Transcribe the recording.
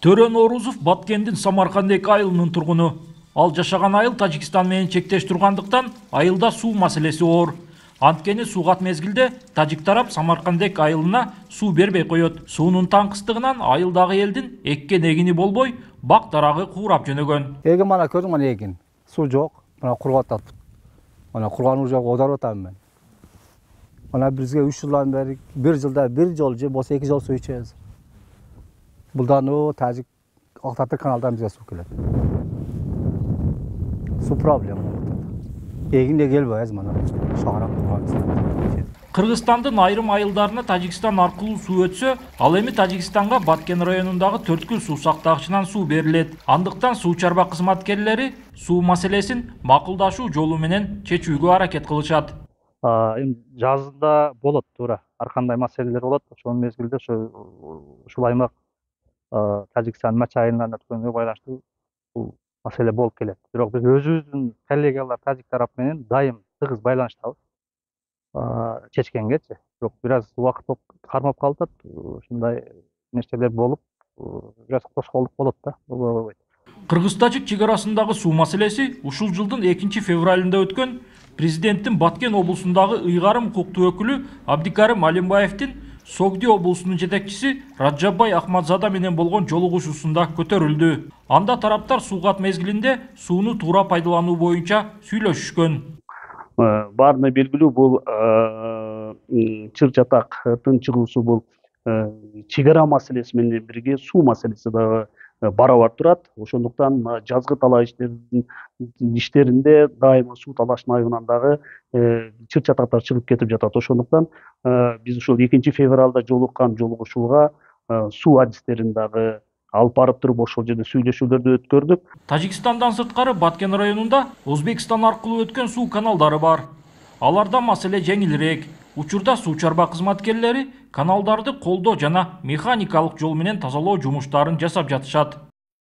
Төрө Орузов Баткендин Самаркандек айылынын тургуну. Ал жашаган айыл Тажикстан менен чектеш тургандыктан айылда суу маселеси оор. Анткени суугат мезгилде тажик тарап Самаркандек айылына суу бербей коет. Суунун таңкыстыгынан айылдагы элдин эккен эгини болбой, бак дарагы куурап жөнөгөн. Эгин мана көрдүң мана эгин. Суу жок. Мана куруп атат. Мана кургануу жок, оодарып атам мен. Мана бизге 3 жылдан бери, 1 жылда 1 жол же болсо 2 жол суу ичебиз. Булдан Тажик Алтаты каналдан бизге суу келет. Суу проблема. Эгинде келбей аз мана шаарак турган. Кыргызстандын айрым айылдарына Тажикстан аркылуу суу өтсө, ал эми Тажикстанга Баткен районундагы Төрткүл суу сактагычынан суу берилет. Андыктан суу чарба кызматкерлери суу маселесин макулдашуу жолу менен чечүүгө аракет кылышат. Эми жазында болот туура. Ар кандай маселелер болот. Ошол мезгилде ушул аймак Тажикстан Мач айылынан өткөнгө байланыштуу бул маселе болуп келет. Бирок биз өзүбүздүн коллегалар тажик тарап менен дайым тыгыз байланыштабыз. Чечкенгечи. Бирок бир аз убакыт кармап калып атат. Ушундай нерселер болуп, бир аз тосголдук болот да. Кыргыз-Тажик чек арасындагы суу маселеси ушул жылдын 2-февралында өткөн президенттин Баткен облусундагы ыйгарым укуктуу өкүлү Абдикарим Алимбаевдин Согди облусунун жетекчиси Раджаббай Ахмадзада менен болгон жолугушуусунда көтөрүлдү. Анда тараптар суугат мезгилинде сууну туура пайдалануу боюнча сүйлөшүшкөн. Баарына белгилүү бул чыр жатактын чыгуусу бул чек ара маселеси менен бирге суу маселеси дагы барабар турат. Ошондуктан жазгы талаа иштеринде дайыма суу талаштын айынан дагы чыр жатактар чыгып кетип жатат. Ошондуктан биз ушул 2-февралда жолуккан жолугушууга суу адистерин дагы алып барып туруп ошол жерде сүйлөшүүлөрдү өткөрдүк. Тажикстандан сырткары Баткен районунда Өзбекстан аркылуу өткөн суу каналдары бар. Аларда маселе жеңилирээк. Учурда суу чарба кызматкерлери каналдарды колдоо жана механикалык жол менен тазалоо жумуштарын жасап жатышат.